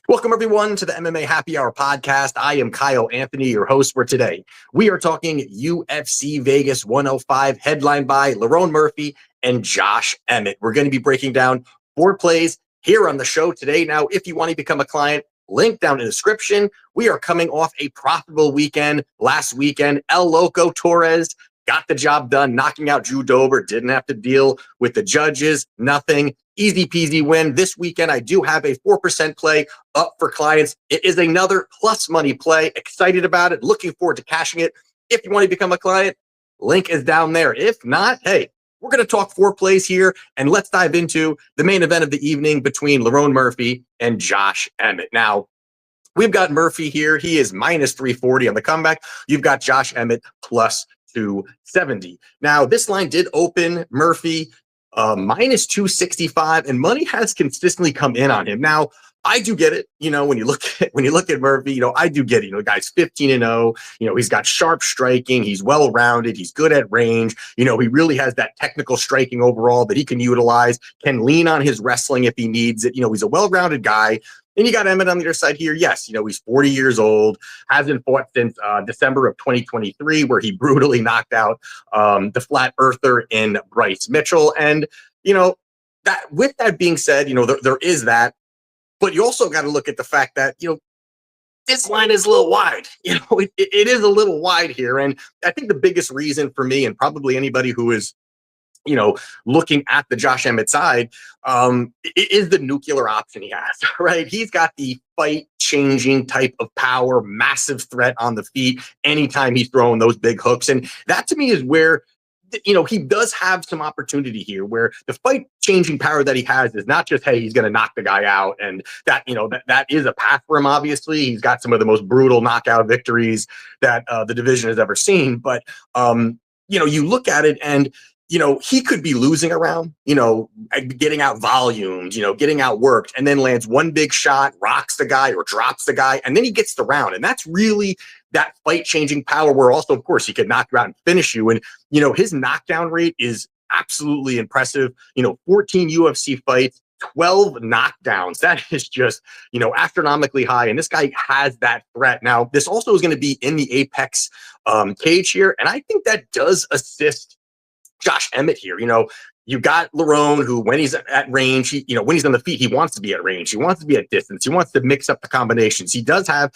Welcome, everyone, to the MMA Happy Hour podcast. I am Kyle Anthony, your host for today. We are talking UFC Vegas 105, headlined by Lerone Murphy and Josh Emmett. We're going to be breaking down 4 plays here on the show today. Now, if you want to become a client, link down in the description. We are coming off a profitable weekend last weekend. El Loco Torres got the job done, knocking out Drew Dober. Didn't have to deal with the judges, nothing. Easy peasy win. This weekend, I do have a 4% play up for clients. It is another plus money play. Excited about it. Looking forward to cashing it. If you want to become a client, link is down there. If not, hey, we're going to talk 4 plays here, and let's dive into the main event of the evening between Lerone Murphy and Josh Emmett. Now, we've got Murphy here. He is minus 340 on the comeback. You've got Josh Emmett plus 270. Now, this line did open Murphy minus 265, and money has consistently come in on him. Now, I do get it. When you look at Murphy, I do get it. The guy's 15-0. He's got sharp striking. He's well-rounded. He's good at range. He really has that technical striking overall that he can utilize, can lean on his wrestling if he needs it. He's a well-rounded guy. And you got Emmett on the other side here. Yes, he's 40 years old, hasn't fought since December of 2023, where he brutally knocked out the flat earther in Bryce Mitchell. And, that with that being said, there is that. But you also got to look at the fact that, this line is a little wide. It is a little wide here. And I think the biggest reason for me, and probably anybody who is, looking at the Josh Emmett side, is the nuclear option he has, right? He's got the fight-changing type of power, massive threat on the feet anytime he's throwing those big hooks. And that, to me, is where he does have some opportunity here, where the fight-changing power that he has is not just, hey, he's going to knock the guy out, and that, that is a path for him, obviously. He's got some of the most brutal knockout victories that the division has ever seen. But, you look at it and, he could be losing around, getting out volumed, getting outworked, and then lands one big shot, rocks the guy or drops the guy, and then he gets the round. And that's really that fight-changing power, where also, of course, he could knock you out and finish you. And, his knockdown rate is absolutely impressive. 14 UFC fights, 12 knockdowns. That is just, astronomically high. And this guy has that threat. Now, this also is going to be in the Apex cage here. And I think that does assist Josh Emmett here. You got Lerone, who, when he's at range, when he's on the feet, he wants to be at range. He wants to be at distance. He wants to mix up the combinations. He does have,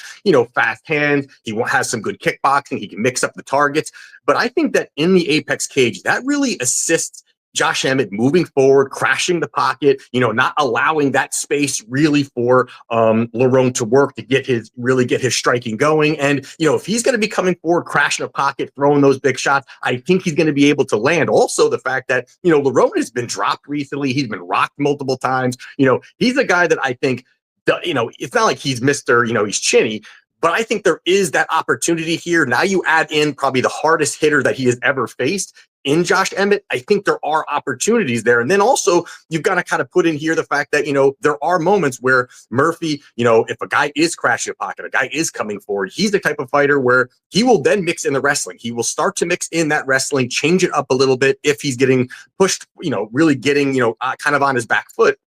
fast hands. He has some good kickboxing. He can mix up the targets. But I think that in the Apex cage, that really assists Josh Emmett moving forward, crashing the pocket, not allowing that space really for Lerone to work to get his striking going. And, if he's going to be coming forward, crashing a pocket, throwing those big shots, I think he's going to be able to land. Also, the fact that, Lerone has been dropped recently. He's been rocked multiple times. He's a guy that I think, it's not like he's he's chinny. But I think there is that opportunity here. Now you add in probably the hardest hitter that he has ever faced in Josh Emmett. I think there are opportunities there. And then also, you've got to kind of put in here the fact that, there are moments where Murphy, if a guy is crashing a pocket, a guy is coming forward, he's the type of fighter where he will then mix in the wrestling. He will start to mix in that wrestling, change it up a little bit if he's getting pushed, really getting, kind of on his back foot.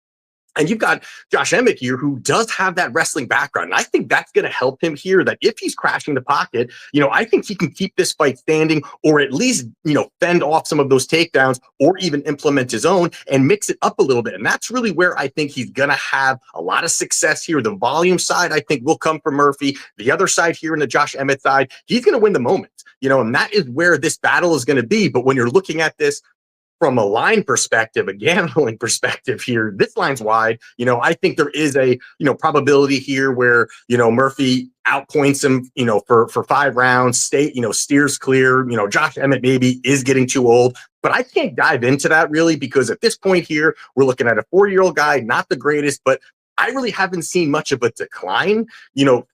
And you've got Josh Emmett here, who does have that wrestling background. And I think that's going to help him here, that if he's crashing the pocket, I think he can keep this fight standing, or at least, fend off some of those takedowns, or even implement his own and mix it up a little bit. And that's really where I think he's going to have a lot of success here. The volume side, I think, will come from Murphy. The other side here in the Josh Emmett side, he's going to win the moment, and that is where this battle is going to be. But when you're looking at this from a line perspective, a gambling perspective here, this line's wide. I think there is a, probability here where, Murphy outpoints him, for 5 rounds, steers clear. Josh Emmett maybe is getting too old, but I can't dive into that really, because at this point here, we're looking at a 40-year-old guy, not the greatest, but I really haven't seen much of a decline,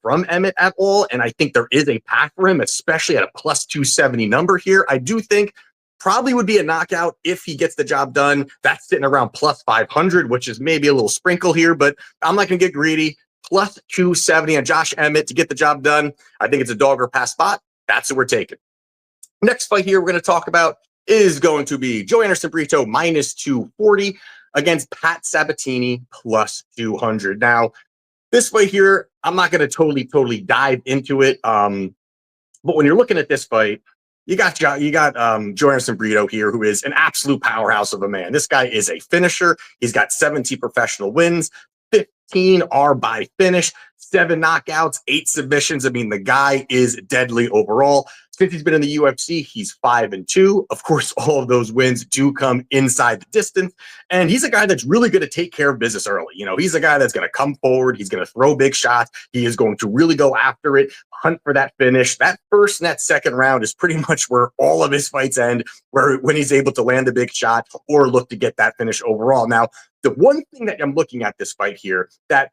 from Emmett at all. And I think there is a path for him, especially at a plus 270 number here. I do think probably would be a knockout if he gets the job done. That's sitting around plus 500, which is maybe a little sprinkle here, but I'm not going to get greedy. Plus 270 on Josh Emmett to get the job done. I think it's a dog or pass spot. That's what we're taking. Next fight here we're going to talk about is going to be Joe Anderson Brito minus 240 against Pat Sabatini plus 200. Now, This fight here, I'm not going to totally dive into it. But when you're looking at this fight, you got Joanderson Brito here, who is an absolute powerhouse of a man. This guy is a finisher. He's got 17 professional wins, 15 are by finish, 7 knockouts, 8 submissions. I mean, the guy is deadly overall. Since he's been in the UFC, he's 5-2. Of course, all of those wins do come inside the distance. And he's a guy that's really going to take care of business early. You know, he's a guy that's going to come forward. He's going to throw big shots. He is going to really go after it, hunt for that finish. That first and that second round is pretty much where all of his fights end, when he's able to land a big shot or look to get that finish overall. Now, the one thing that I'm looking at this fight here that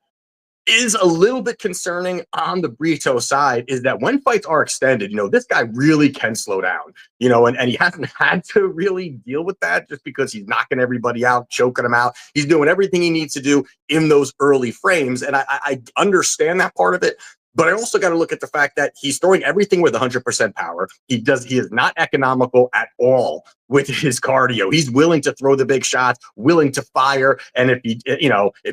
is a little bit concerning on the Brito side is that when fights are extended, you know, this guy really can slow down, you know, and he hasn't had to really deal with that just because he's knocking everybody out, choking them out. He's doing everything he needs to do in those early frames. And I understand that part of it. But I also got to look at the fact that he's throwing everything with 100% power. He is not economical at all with his cardio. He's willing to throw the big shots, willing to fire. And if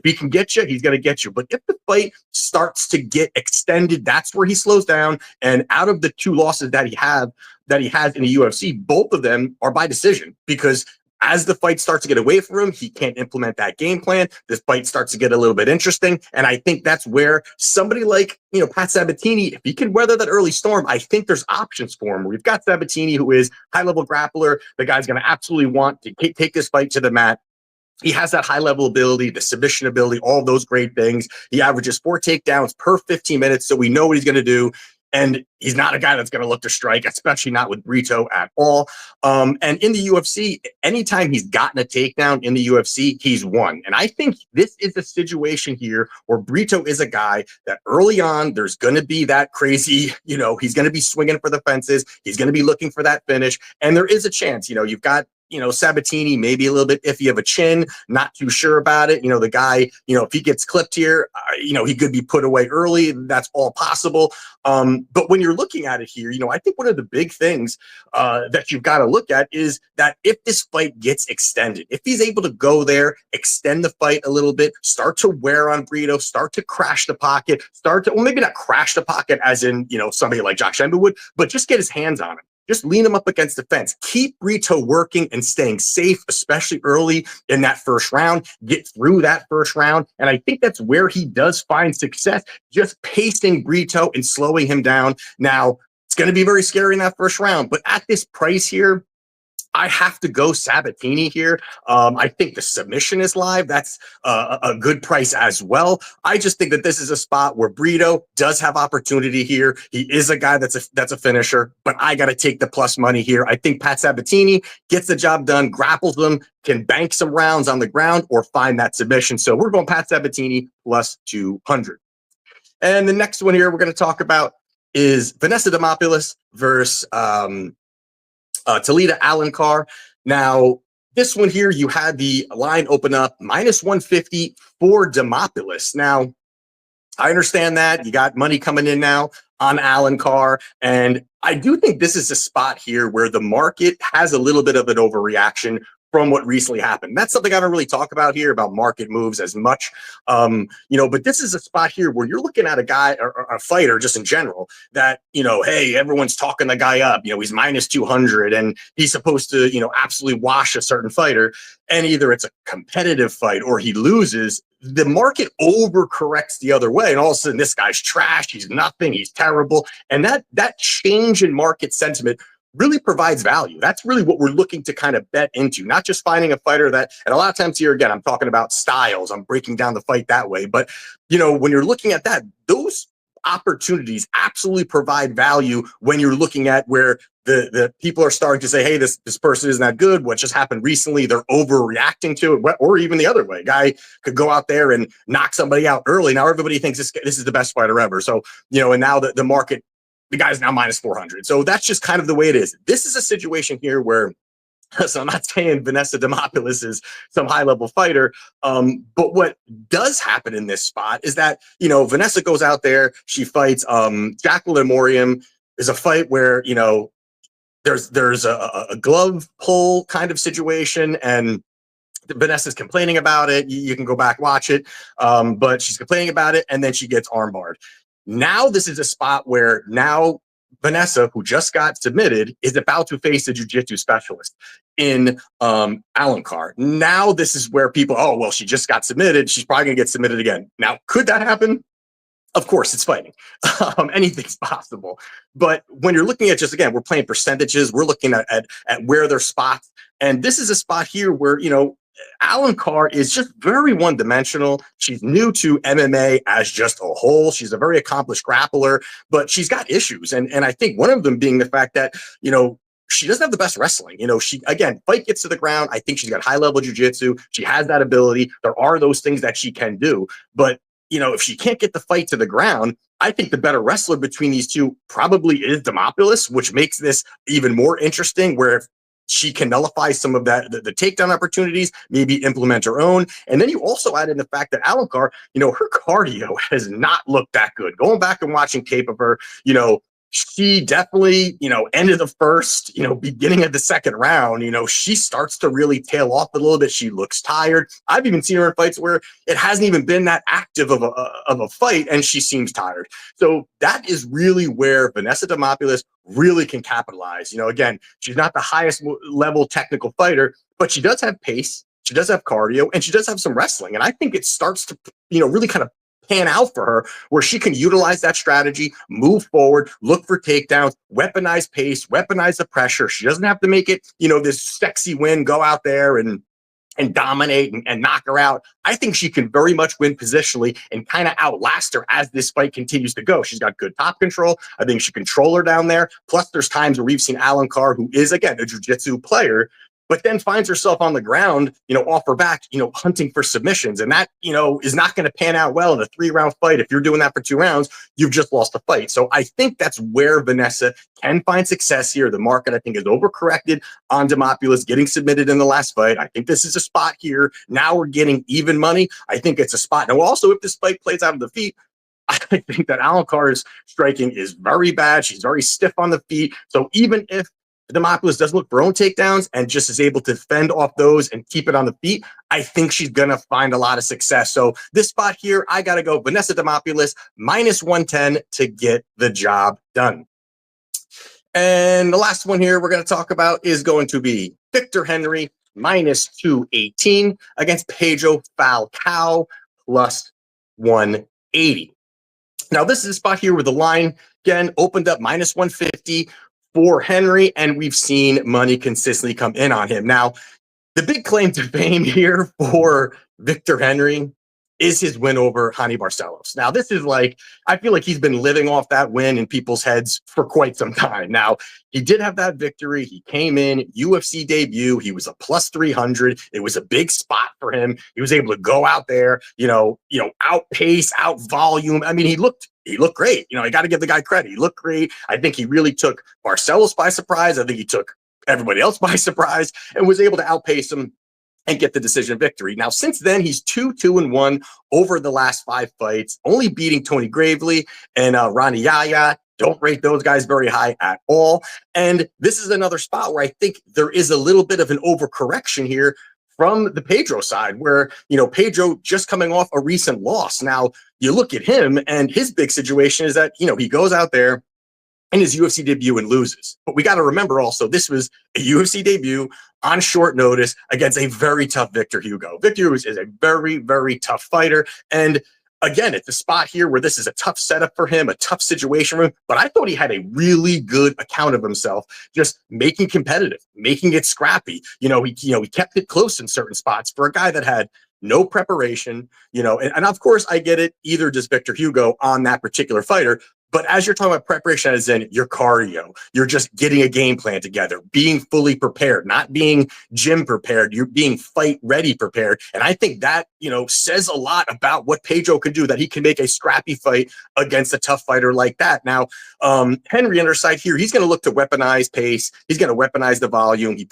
he can get you, he's going to get you. But if the fight starts to get extended, that's where he slows down. And out of the 2 losses that he has in the UFC, both of them are by decision, because as the fight starts to get away from him, he can't implement that game plan. This fight starts to get a little bit interesting. And I think that's where somebody like, you know, Pat Sabatini, if he can weather that early storm, I think there's options for him. We've got Sabatini, who is high-level grappler. The guy's going to absolutely want to take this fight to the mat. He has that high-level ability, the submission ability, all those great things. He averages 4 takedowns per 15 minutes, so we know what he's going to do. And he's not a guy that's going to look to strike, especially not with Brito at all. And in the UFC, anytime he's gotten a takedown in the UFC, he's won. And I think this is a situation here where Brito is a guy that early on, there's going to be that crazy, you know, he's going to be swinging for the fences. He's going to be looking for that finish. And there is a chance, you know, you've got, you know, Sabatini, maybe a little bit iffy of a chin, not too sure about it. You know, the guy, you know, if he gets clipped here, you know, he could be put away early. That's all possible. But when you're looking at it here, you know, I think one of the big things that you've got to look at is that if this fight gets extended, if he's able to go there, extend the fight a little bit, start to wear on Brito, start to crash the pocket, well, maybe not crash the pocket as in, you know, somebody like Josh Emmett would, but just get his hands on him. Just lean him up against the fence. Keep Brito working and staying safe, especially early in that first round. Get through that first round. And I think that's where he does find success, just pacing Brito and slowing him down. Now, it's going to be very scary in that first round, but at this price here, I have to go Sabatini here. I think the submission is live. That's a good price as well. I just think that this is a spot where Brito does have opportunity here. He is a guy that's a finisher, but I got to take the plus money here. I think Pat Sabatini gets the job done, grapples them, can bank some rounds on the ground or find that submission. So we're going Pat Sabatini plus 200. And the next one here we're going to talk about is Vanessa Demopoulos versus Talita Alencar. Now, this one here, you had the line open up minus 150 for Demopoulos. Now, I understand that you got money coming in now on Alencar, and I do think this is a spot here where the market has a little bit of an overreaction from what recently happened. That's something I don't really talk about here about market moves as much, you know, but this is a spot here where you're looking at a guy or a fighter just in general that, you know, hey, everyone's talking the guy up, you know, he's minus 200 and he's supposed to, you know, absolutely wash a certain fighter. And either it's a competitive fight or he loses. The market overcorrects the other way. And all of a sudden this guy's trash. He's nothing. He's terrible. And that change in market sentiment really provides value. That's really what we're looking to kind of bet into, not just finding a fighter that, and a lot of times here, again, I'm talking about styles. I'm breaking down the fight that way. But, you know, when you're looking at that, those opportunities absolutely provide value when you're looking at where the people are starting to say, hey, this person isn't that good. What just happened recently, they're overreacting to it, or even the other way. Guy could go out there and knock somebody out early. Now everybody thinks this is the best fighter ever. So, you know, and now the market, the guy's now minus 400. So that's just kind of the way it is. This is a situation here where, so I'm not saying Vanessa Demopoulos is some high-level fighter, but what does happen in this spot is that, you know, Vanessa goes out there, she fights Jacqueline Morium. Is a fight where, you know, there's a glove pull kind of situation, and Vanessa's complaining about it. You can go back, watch it. But she's complaining about it, and then she gets armbarred. Now this is a spot where now Vanessa, who just got submitted, is about to face a jiu-jitsu specialist in Alencar. Now this is where people, oh, well, she just got submitted. She's probably going to get submitted again. Now, could that happen? Of course, it's fighting. Anything's possible. But when you're looking at just, again, we're playing percentages. We're looking at where their spots. And this is a spot here where, Alencar is just very one-dimensional. She's new to MMA as just a whole. She's a very accomplished grappler, but she's got issues. And I think one of them being the fact that, she doesn't have the best wrestling. She, again, fight gets to the ground. I think she's got high-level jiu-jitsu. She has that ability. There are those things that she can do. But, if she can't get the fight to the ground, I think the better wrestler between these two probably is Demopoulos, which makes this even more interesting, where if she can nullify some of that, the takedown opportunities, maybe implement her own. And then you also add in the fact that Alencar, her cardio has not looked that good. Going back and watching tape of her, she definitely, end of the first, beginning of the second round, she starts to really tail off a little bit. She looks tired. I've even seen her in fights where it hasn't even been that active of a fight, and she seems tired. So that is really where Vanessa Demopoulos really can capitalize. Again, she's not the highest level technical fighter, but she does have pace. She does have cardio, and she does have some wrestling. And I think it starts to, really kind of pan out for her, where she can utilize that strategy, move forward, look for takedowns, weaponize pace, weaponize the pressure. She doesn't have to make it, this sexy win, go out there and dominate and knock her out. I think she can very much win positionally and kind of outlast her as this fight continues to go. She's got good top control. I think she control her down there. Plus, there's times where we've seen Alencar, who is, again, a jiu-jitsu player, but then finds herself on the ground, off her back, hunting for submissions. And that, is not going to pan out well in a 3-round fight. If you're doing that for 2 rounds, you've just lost the fight. So I think that's where Vanessa can find success here. The market, I think, is overcorrected on Demopoulos getting submitted in the last fight. I think this is a spot here. Now we're getting even money. I think it's a spot. Now, also, if this fight plays out of the feet, I think that Alencar's striking is very bad. She's very stiff on the feet. So even if Demopoulos does look for own takedowns and just is able to fend off those and keep it on the feet, I think she's going to find a lot of success. So this spot here, I got to go Vanessa Demopoulos -110 to get the job done. And the last one here we're going to talk about is going to be Victor Henry -218 against Pedro Falcao +180. Now, this is a spot here where the line, again, opened up -150 for Henry, and we've seen money consistently come in on him. Now, the big claim to fame here for Victor Henry is his win over Hani Barcelos. Now, this is I feel like he's been living off that win in people's heads for quite some time. Now, he did have that victory. He came in, UFC debut. He was a +300. It was a big spot for him. He was able to go out there, outpace, out volume. I mean, he looked great. I got to give the guy credit. He looked great. I think he really took Barcelos by surprise. I think he took everybody else by surprise and was able to outpace him and get the decision victory. Now, since then, he's 2-1 over the last 5 fights, only beating Tony Gravely and Ronnie Yaya. Don't rate those guys very high at all. And this is another spot where I think there is a little bit of an overcorrection here from the Pedro side, where, Pedro just coming off a recent loss. Now, you look at him, and his big situation is that, he goes out there in his UFC debut and loses. But we got to remember also, this was a UFC debut on short notice against a very tough Victor Hugo. Victor Hugo is a very, very tough fighter. And again, it's a spot here where this is a tough setup for him, a tough situation for him. But I thought he had a really good account of himself, just making competitive, making it scrappy. He kept it close in certain spots for a guy that had no preparation, and of course I get it. Either does Victor Hugo on that particular fighter. But as you're talking about preparation, as in your cardio, you're just getting a game plan together, being fully prepared, not being gym prepared. You're being fight ready prepared. And I think that, says a lot about what Pedro can do, that he can make a scrappy fight against a tough fighter like that. Now, Henry on our side here, he's going to look to weaponize pace. He's going to weaponize the volume. He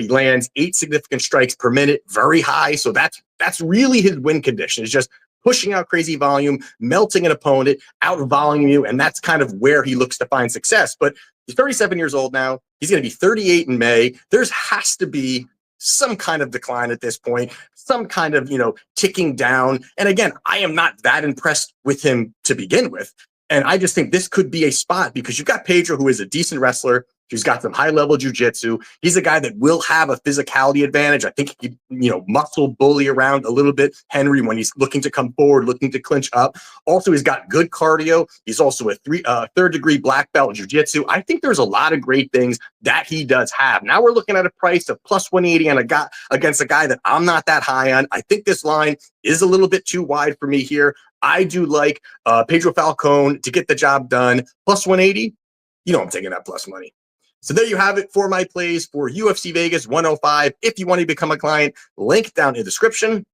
lands 8 significant strikes per minute, very high. So that's really his win condition. It's just pushing out crazy volume, melting an opponent, out-volume you, and that's kind of where he looks to find success. But he's 37 years old now. He's going to be 38 in May. There's has to be some kind of decline at this point, some kind of, ticking down. And again, I am not that impressed with him to begin with. And I just think this could be a spot because you've got Pedro, who is a decent wrestler. He's got some high-level jiu-jitsu. He's a guy that will have a physicality advantage. I think he can, muscle bully around a little bit Henry when he's looking to come forward, looking to clinch up. Also, he's got good cardio. He's also a third-degree black belt jiu-jitsu. I think there's a lot of great things that he does have. Now we're looking at a price of plus 180 on against a guy that I'm not that high on. I think this line is a little bit too wide for me here. I do like Pedro Falcao to get the job done. Plus 180, I'm taking that plus money. So there you have it for my plays for UFC Vegas 105. If you want to become a client, link down in the description.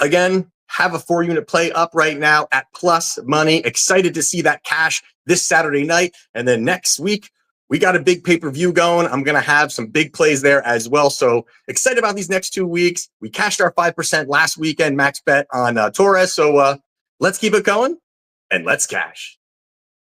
Again, have a 4-unit play up right now at plus money. Excited to see that cash this Saturday night. And then next week, we got a big pay-per-view going. I'm going to have some big plays there as well. So excited about these next 2 weeks. We cashed our 5% last weekend max bet on Torres. So let's keep it going and let's cash.